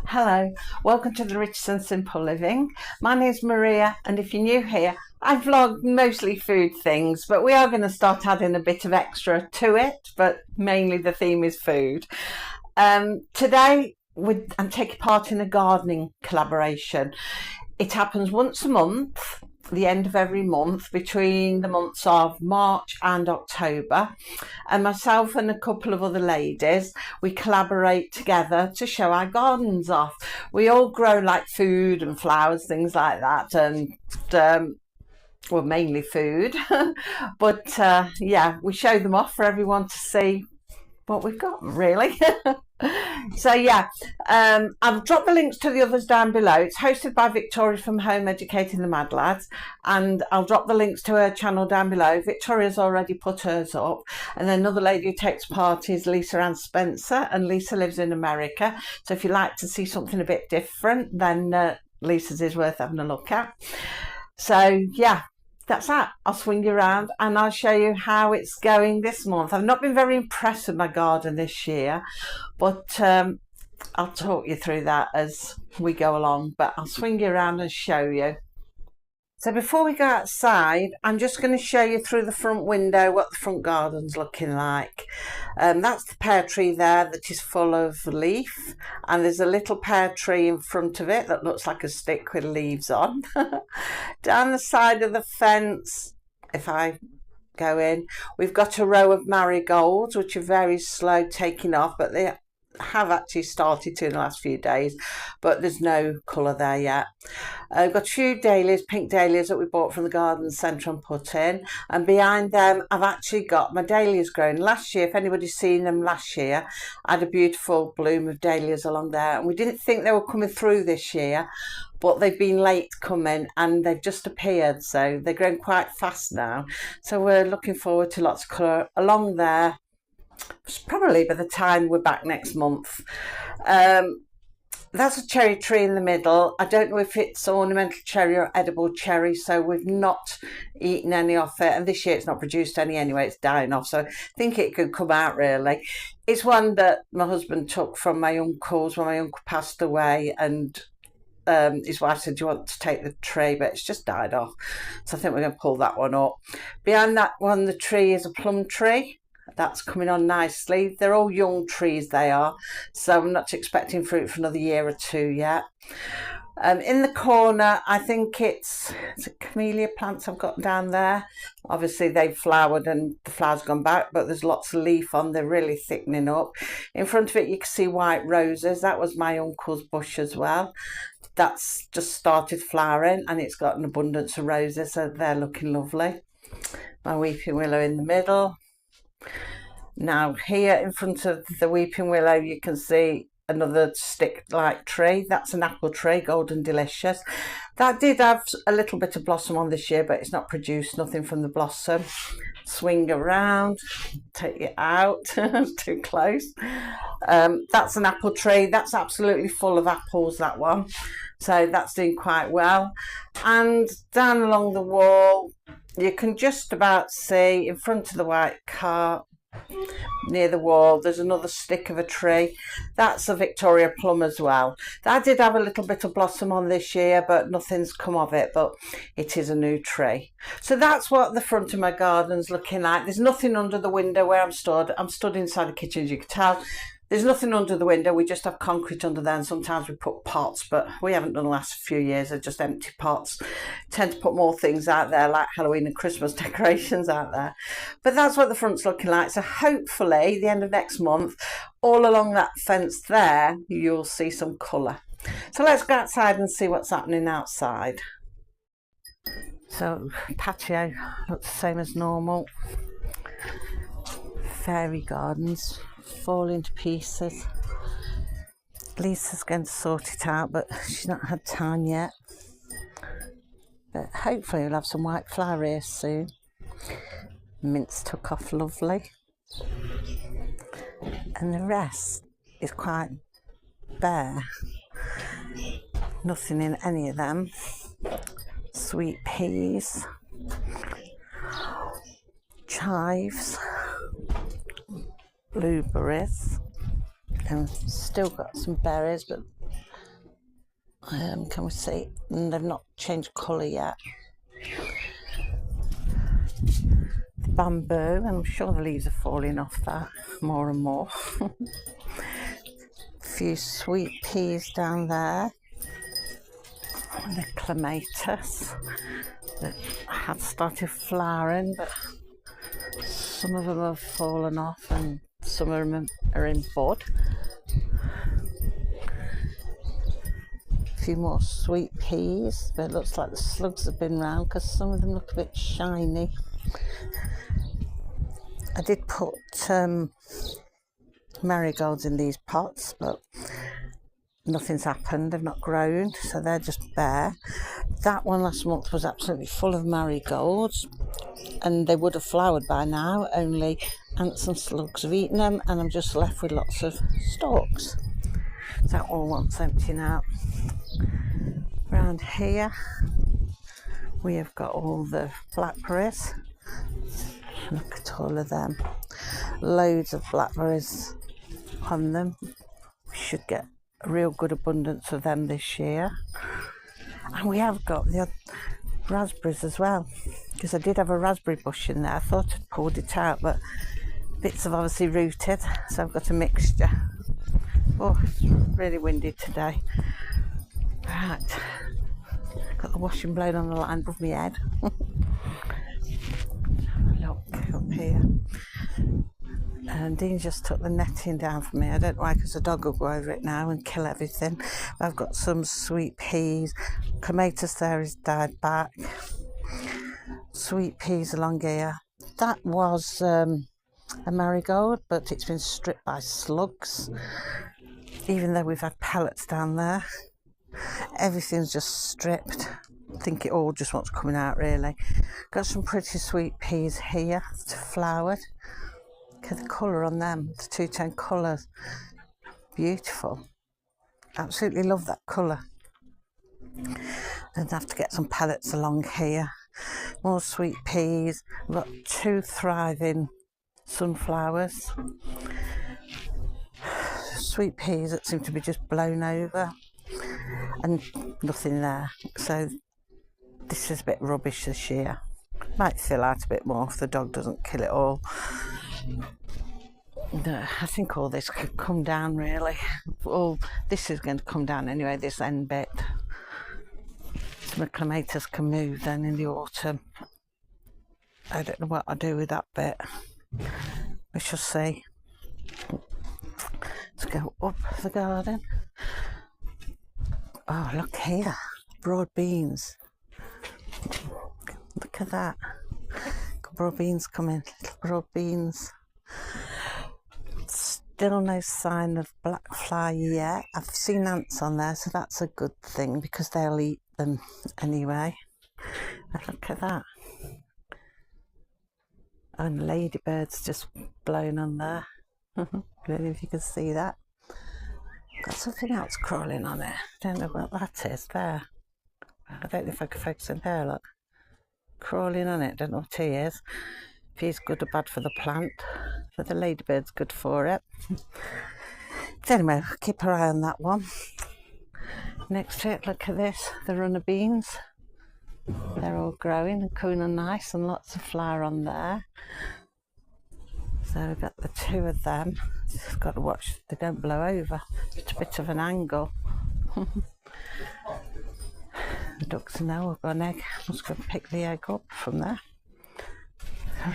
Hello, welcome to the Rich and Simple Living. My name's Maria, and if you're new here, I vlog mostly food things, but we are going to start adding a bit of extra to it, but mainly the theme is food. Today, I'm taking part in a gardening collaboration. It happens once a month, the end of every month, between the months of March and October, and myself and a couple of other ladies, we collaborate together to show our gardens off. We all grow like food and flowers, things like that, and well, mainly food. But yeah, we show them off for everyone to see what we've got, really. So yeah, I've dropped the links to the others down below. It's hosted by Victoria from Home Educating the Mad Lads, and I'll drop the links to her channel down below. Victoria's already put hers up, and then another lady who takes part is Lisa Ann Spencer, and Lisa lives in America, so if you like to see something a bit different, then Lisa's is worth having a look at. So yeah, that's that. I'll swing you around and I'll show you how it's going this month. I've not been very impressed with my garden this year, but I'll talk you through that as we go along, but I'll swing you around and show you. So before we go outside, I'm just going to show you through the front window what the front garden's looking like. That's the pear tree there that is full of leaf, and there's a little pear tree in front of it that looks like a stick with leaves on. Down the side of the fence, if I go in, we've got a row of marigolds which are very slow taking off, but they have actually started to in the last few days, but there's no colour there yet. I've got a few dahlias, pink dahlias that we bought from the garden centre and put in, and behind them I've actually got my dahlias growing. Last year, if anybody's seen them last year, I had a beautiful bloom of dahlias along there, and we didn't think they were coming through this year, but they've been late coming and they've just appeared, so they're growing quite fast now, so we're looking forward to lots of colour along there, probably by the time we're back next month. That's a cherry tree in the middle. I don't know if it's ornamental cherry or edible cherry, so we've not eaten any of it, and this year it's not produced any anyway, it's dying off, so I think it could come out really. It's one that my husband took from my uncle's when my uncle passed away, and his wife said, do you want to take the tree, but it's just died off, so I think we're going to pull that one up. Behind that one, the tree is a plum tree. That's coming on nicely. They're all young trees, they are, so I'm not expecting fruit for another year or two yet. In the corner, I think it's a camellia plants I've got down there. Obviously they've flowered and the flowers gone back, but there's lots of leaf on. They're really thickening up. In front of it you can see white roses. That was my uncle's bush as well. That's just started flowering and it's got an abundance of roses, so they're looking lovely. My weeping willow in the middle. Now here in front of the weeping willow you can see another stick-like tree. That's an apple tree, Golden Delicious. That did have a little bit of blossom on this year, but it's not produced nothing from the blossom. Swing around, take it out. Too close. That's an apple tree. That's absolutely full of apples, that one, so that's doing quite well. And down along the wall you can just about see, in front of the white car near the wall, there's another stick of a tree. That's a Victoria plum as well. That did have a little bit of blossom on this year, but nothing's come of it, but it is a new tree. So that's what the front of my garden's looking like. There's nothing under the window where I'm stood. I'm stood inside the kitchen, as you can tell. There's nothing under the window, we just have concrete under there, and sometimes we put pots, but we haven't done the last few years, they're just empty pots. Tend to put more things out there, like Halloween and Christmas decorations out there. But that's what the front's looking like, so hopefully the end of next month, all along that fence there, you'll see some colour. So let's go outside and see what's happening outside. So patio looks the same as normal. Fairy gardens falling to pieces. Lisa's going to sort it out, but she's not had time yet, but hopefully we'll have some white flower here soon. Mints took off lovely, and the rest is quite bare. Nothing in any of them. Sweet peas, chives, blueberries, and still got some berries, but Can we see? And they've not changed colour yet. The bamboo, and I'm sure the leaves are falling off that more and more. A few sweet peas down there. And the clematis that had started flowering, but some of them have fallen off and some of them are in bud. A few more sweet peas, but it looks like the slugs have been round because some of them look a bit shiny. I did put marigolds in these pots, but nothing's happened. They've not grown, so they're just bare. That one last month was absolutely full of marigolds, and they would have flowered by now, only ants and slugs have eaten them, and I'm just left with lots of stalks. So that all wants emptying out. Around here we have got all the blackberries. Look at all of them. Loads of blackberries on them. We should get a real good abundance of them this year. And we have got the raspberries as well, because I did have a raspberry bush in there. I thought I'd pulled it out, but bits have obviously rooted, so I've got a mixture. Oh, it's really windy today. Right, got the washing blade on the line above my head. Look up here. And Dean just took the netting down for me. I don't know why, because the dog will go over it now and kill everything. I've got some sweet peas. Clematis there is died back. Sweet peas along here. That was a marigold, but it's been stripped by slugs. Even though we've had pellets down there, everything's just stripped. I think it all just wants coming out, really. Got some pretty sweet peas here that have flowered. Look at the colour on them, the two-tone colours. Beautiful. Absolutely love that colour. I'd have to get some pellets along here. More sweet peas. I've got 2 thriving sunflowers. Sweet peas that seem to be just blown over. And nothing there. So this is a bit rubbish this year. Might fill out a bit more if the dog doesn't kill it all. I think all this could come down, really. All this is going to come down anyway, this end bit. Some of the clematis can move then in the autumn. I don't know what I'll do with that bit. We shall see. Let's go up the garden. Oh, look here. Broad beans. Look at that. Got broad beans coming. Little broad beans. Still no sign of black fly yet. I've seen ants on there, so that's a good thing because they'll eat them anyway. And look at that. And ladybirds just blown on there. I don't know if you can see that. Got something else crawling on it. Don't know what that is. There. I don't know if I can focus in there. Look. Crawling on it. Don't know what he is. If he's good or bad for the plant. For the ladybird's good for it. But anyway, keep our eye on that one. Next to it, look at this. The runner beans. They're all growing and coming on nice and lots of flower on there. So we've got the 2 of them. Just got to watch they don't blow over. It's a bit of an angle. The ducks in there. We've got an egg. Let's go pick the egg up from there.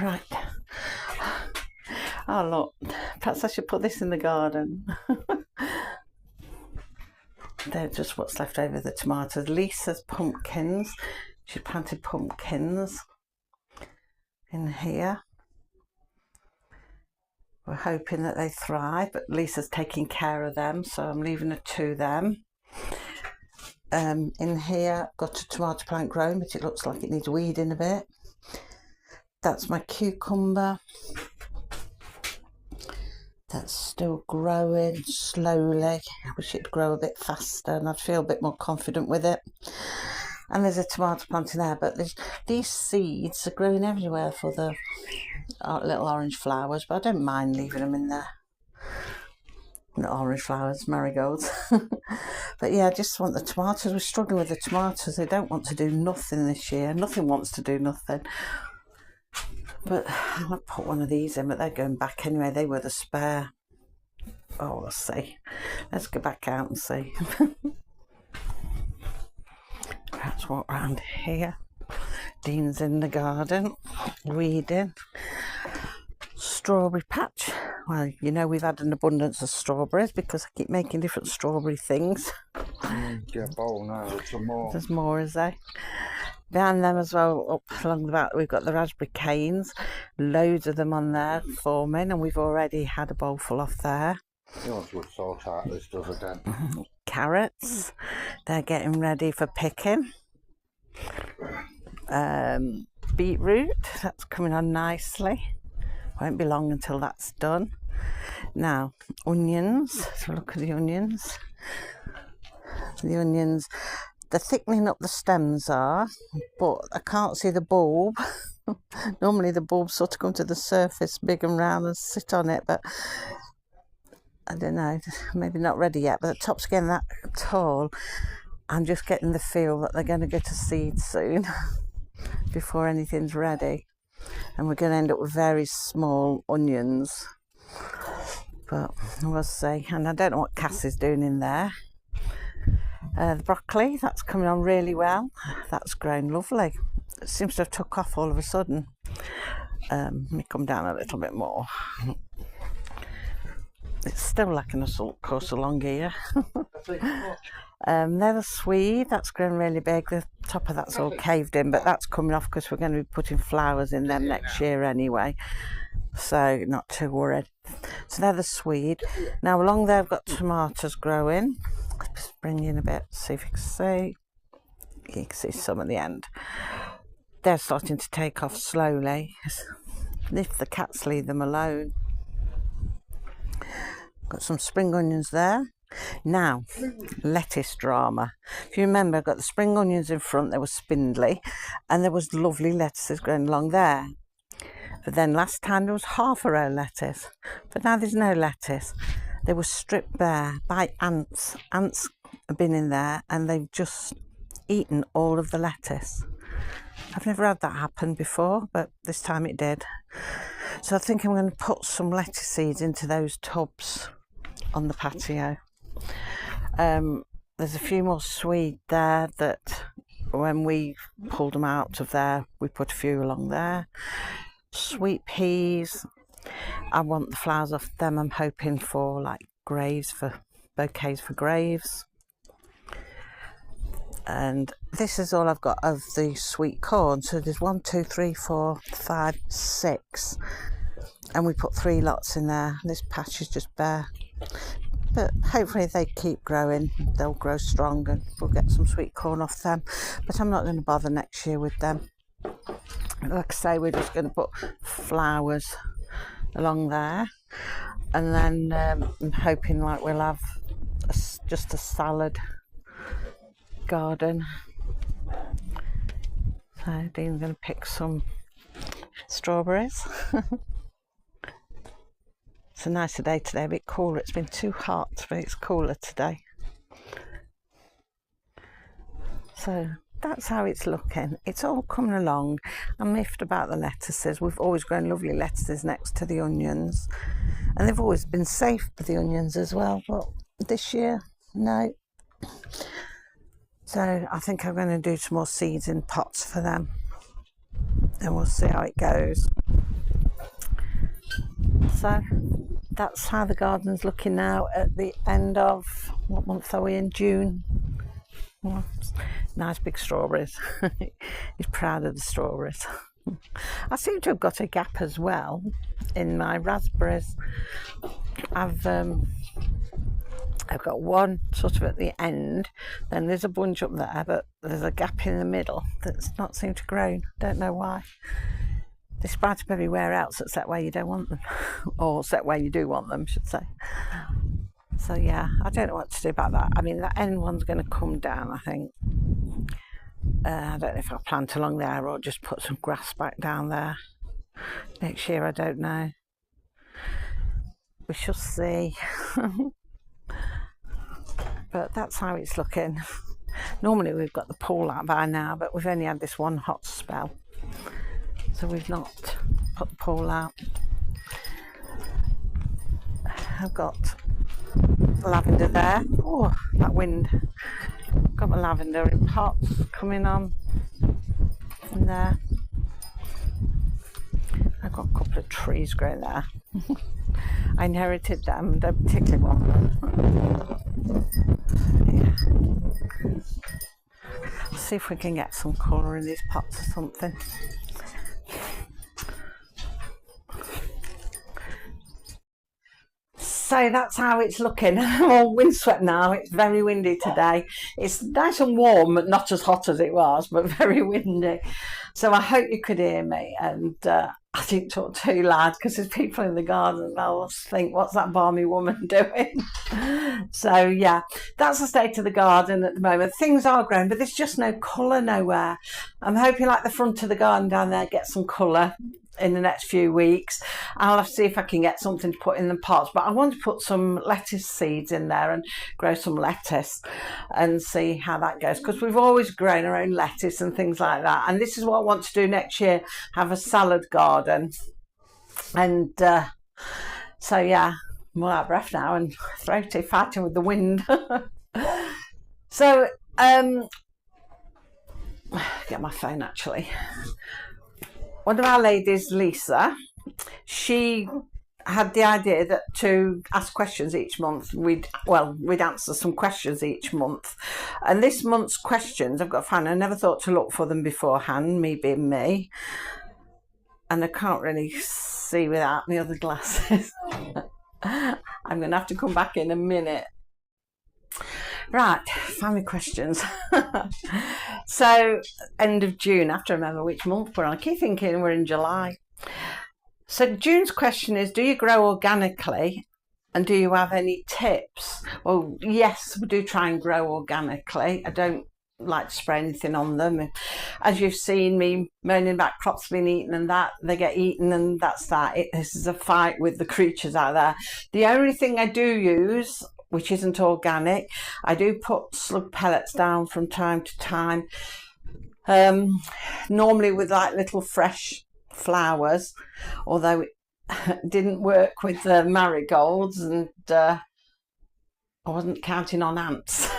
Right. Oh look, perhaps I should put this in the garden. They're just what's left over the tomatoes. Lisa's pumpkins. She planted pumpkins in here. We're hoping that they thrive, but Lisa's taking care of them, so I'm leaving it to them. In here, I've got a tomato plant growing, but it looks like it needs weeding a bit. That's my cucumber. That's still growing slowly. I wish it'd grow a bit faster and I'd feel a bit more confident with it. And there's a tomato plant in there, but these seeds are growing everywhere for the little orange flowers, but I don't mind leaving them in there. Not orange flowers, marigolds. But yeah, I just want the tomatoes. We're struggling with the tomatoes. They don't want to do nothing this year. Nothing wants to do nothing. But I put one of these in, but they're going back anyway. They were the spare. Oh, let's see. Let's go back out and see. Perhaps walk around here. Dean's in the garden, weeding. Strawberry patch. Well, you know we've had an abundance of strawberries because I keep making different strawberry things. Get a bowl now, there's some more. There's more, is there? Behind them as well, up along the back, we've got the raspberry canes. Loads of them on there forming, and we've already had a bowl full off there. You want to sort out this stuff again. Carrots, they're getting ready for picking. Beetroot, that's coming on nicely. Won't be long until that's done. Now, onions, so look at the onions. The onions, they're thickening up the stems are, but I can't see the bulb. Normally the bulbs sort of come to the surface big and round and sit on it, but I don't know, maybe not ready yet, but the top's getting that tall. I'm just getting the feel that they're going to go to seed soon before anything's ready. And we're going to end up with very small onions. But we'll see. And I don't know what Cass is doing in there. The broccoli, that's coming on really well. That's grown lovely. It seems to have took off all of a sudden. Let me come down a little bit more. It's still like an assault course along here. They're the Swede, that's grown really big. The top of that's all caved in, but that's coming off because we're going to be putting flowers in them next year anyway. So not too worried. So they're the Swede. Now along there I've got tomatoes growing. Just bring in a bit, see if you can see. You can see some at the end. They're starting to take off slowly. If the cats leave them alone. Got some spring onions there. Now, lettuce drama. If you remember, I've got the spring onions in front, they were spindly, and there was lovely lettuces growing along there. But then last time there was half a row of lettuce, but now there's no lettuce. They were stripped bare by ants. Ants have been in there and they've just eaten all of the lettuce. I've never had that happen before, but this time it did. So I think I'm going to put some lettuce seeds into those tubs on the patio. There's a few more Swede there that when we pulled them out of there, we put a few along there. Sweet peas, I want the flowers off them. I'm hoping for like graves, for bouquets for graves. And this is all I've got of the sweet corn. So there's 1, 2, 3, 4, 5, 6, and we put 3 lots in there. This patch is just bare, but hopefully if they keep growing, they'll grow strong and we'll get some sweet corn off them. But I'm not going to bother next year with them. Like I say, we're just going to put flowers along there, and then I'm hoping like we'll have just a salad garden. So Dean's going to pick some strawberries. It's a nicer day today, a bit cooler. It's been too hot, but it's cooler today. So that's how it's looking. It's all coming along. I'm miffed about the lettuces. We've always grown lovely lettuces next to the onions, and they've always been safe for the onions as well, but this year, no. So I think I'm going to do some more seeds in pots for them, and we'll see how it goes. So that's how the garden's looking now at the end of, what month are we in? June. Well, nice big strawberries. He's proud of the strawberries. I seem to have got a gap as well in my raspberries. I've got one sort of at the end, then there's a bunch up there, but there's a gap in the middle that's not seemed to grow. Don't know why. They sprout up everywhere else except where you don't want them, or except where you do want them, I should say. So yeah, I don't know what to do about that. I mean, that end one's going to come down, I think. I don't know if I'll plant along there or just put some grass back down there next year. I don't know. We shall see. But that's how it's looking. Normally we've got the pool out by now, but we've only had this one hot spell, so we've not put the pool out. I've got lavender there. Oh, that wind. Got my lavender in pots coming on in there. I've got a couple of trees growing there. I inherited them, don't particularly want them. Yeah. Let's see if we can get some colour in these pots or something. So that's how it's looking. I'm all windswept now. It's very windy today. It's nice and warm, but not as hot as it was, but very windy. So I hope you could hear me, and I didn't talk too loud because there's people in the garden. They'll think, what's that balmy woman doing? So yeah, that's the state of the garden at the moment. Things are growing, but there's just no colour nowhere. I'm hoping like the front of the garden down there gets some colour in the next few weeks. I'll have to see if I can get something to put in the pots, but I want to put some lettuce seeds in there and grow some lettuce and see how that goes, because we've always grown our own lettuce and things like that, and this is what I want to do next year, have a salad garden. And so yeah, I'm all out of breath now and throaty, fighting with the wind. So get my phone actually. One of our ladies, Lisa, she had the idea that to ask questions each month, we'd answer some questions each month. And this month's questions, I've got to find, I never thought to look for them beforehand, me being me. And I can't really see without my other glasses. I'm going to have to come back in a minute. Right, family questions. So, end of June, I have to remember which month we're on. I keep thinking we're in July. So, June's question is, do you grow organically and do you have any tips? Well, yes, we do try and grow organically. I don't like to spray anything on them. As you've seen me moaning about crops being eaten and that, they get eaten and that's that. This is a fight with the creatures out there. The only thing I do use, which isn't organic, I do put slug pellets down from time to time, normally with like little fresh flowers, although it didn't work with the marigolds, and I wasn't counting on ants.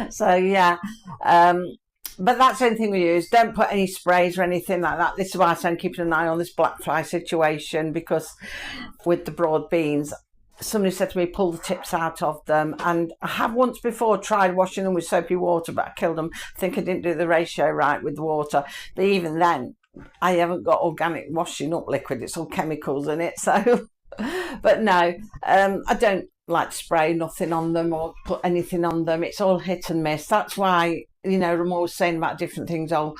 So yeah, but that's the only thing we use. Don't put any sprays or anything like that. This is why I'm keeping an eye on this black fly situation, because with the broad beans, somebody said to me, pull the tips out of them, and I have once before tried washing them with soapy water, but I killed them. I think I didn't do the ratio right with the water, but even then I haven't got organic washing up liquid, it's all chemicals in it. So but no, I don't like to spray nothing on them or put anything on them. It's all hit and miss. That's why, you know, I'm always saying about different things, oh,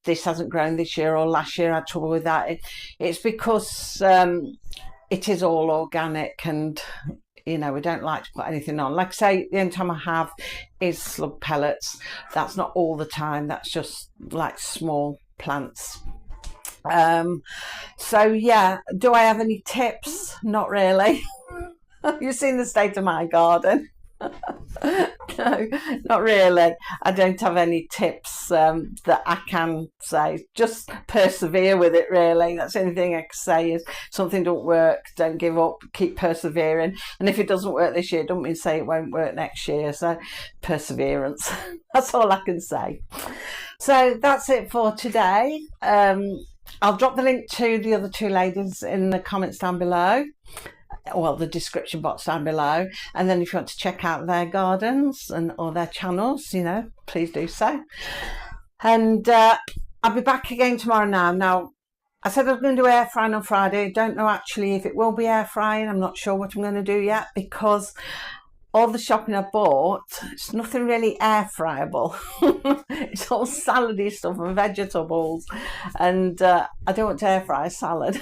this hasn't grown this year, or last year I had trouble with that. It's because it is all organic, and you know, we don't like to put anything on. Like I say, the only time I have is slug pellets. That's not all the time, that's just like small plants. So yeah, do I have any tips? Not really. You've seen the state of my garden. No, not really. I don't have any tips that I can say. Just persevere with it, really. That's the only thing I can say is something don't work, don't give up, keep persevering. And if it doesn't work this year, don't mean to say it won't work next year. So perseverance. That's all I can say. So that's it for today. I'll drop the link to the other two ladies in the comments down below. Well, the description box down below, and then if you want to check out their gardens and or their channels, you know, please do so. And I'll be back again tomorrow. Now I said I was going to do air frying on Friday. I don't know actually if it will be air frying. I'm not sure what I'm going to do yet, because all the shopping I bought, it's nothing really air fryable. It's all salady stuff and vegetables, and I don't want to air fry a salad.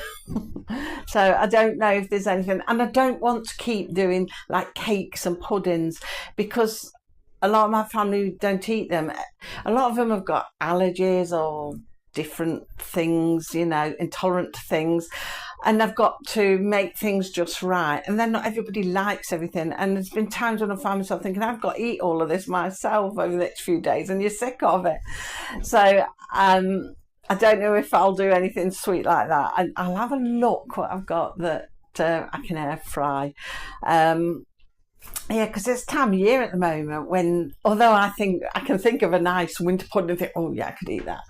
So I don't know if there's anything, and I don't want to keep doing like cakes and puddings, because a lot of my family don't eat them. A lot of them have got allergies or different things, you know, intolerant things. and I've got to make things just right. And then not everybody likes everything. And there's been times when I find myself thinking, I've got to eat all of this myself over the next few days, and you're sick of it. So I don't know if I'll do anything sweet like that. I'll have a look what I've got that I can air fry. Yeah, because it's time of year at the moment when, although I can think of a nice winter pudding and think, oh yeah, I could eat that.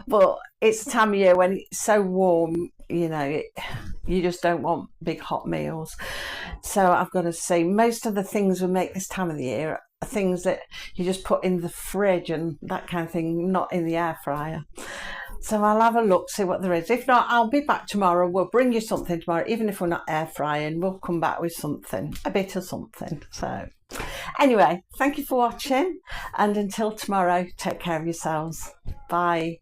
But it's the time of year when it's so warm, you know, you just don't want big hot meals. So I've got to say, most of the things we make this time of the year are things that you just put in the fridge and that kind of thing, not in the air fryer. So I'll have a look, see what there is. If not, I'll be back tomorrow. We'll bring you something tomorrow. Even if we're not air frying, we'll come back with something, a bit of something. So anyway, thank you for watching. And until tomorrow, take care of yourselves. Bye.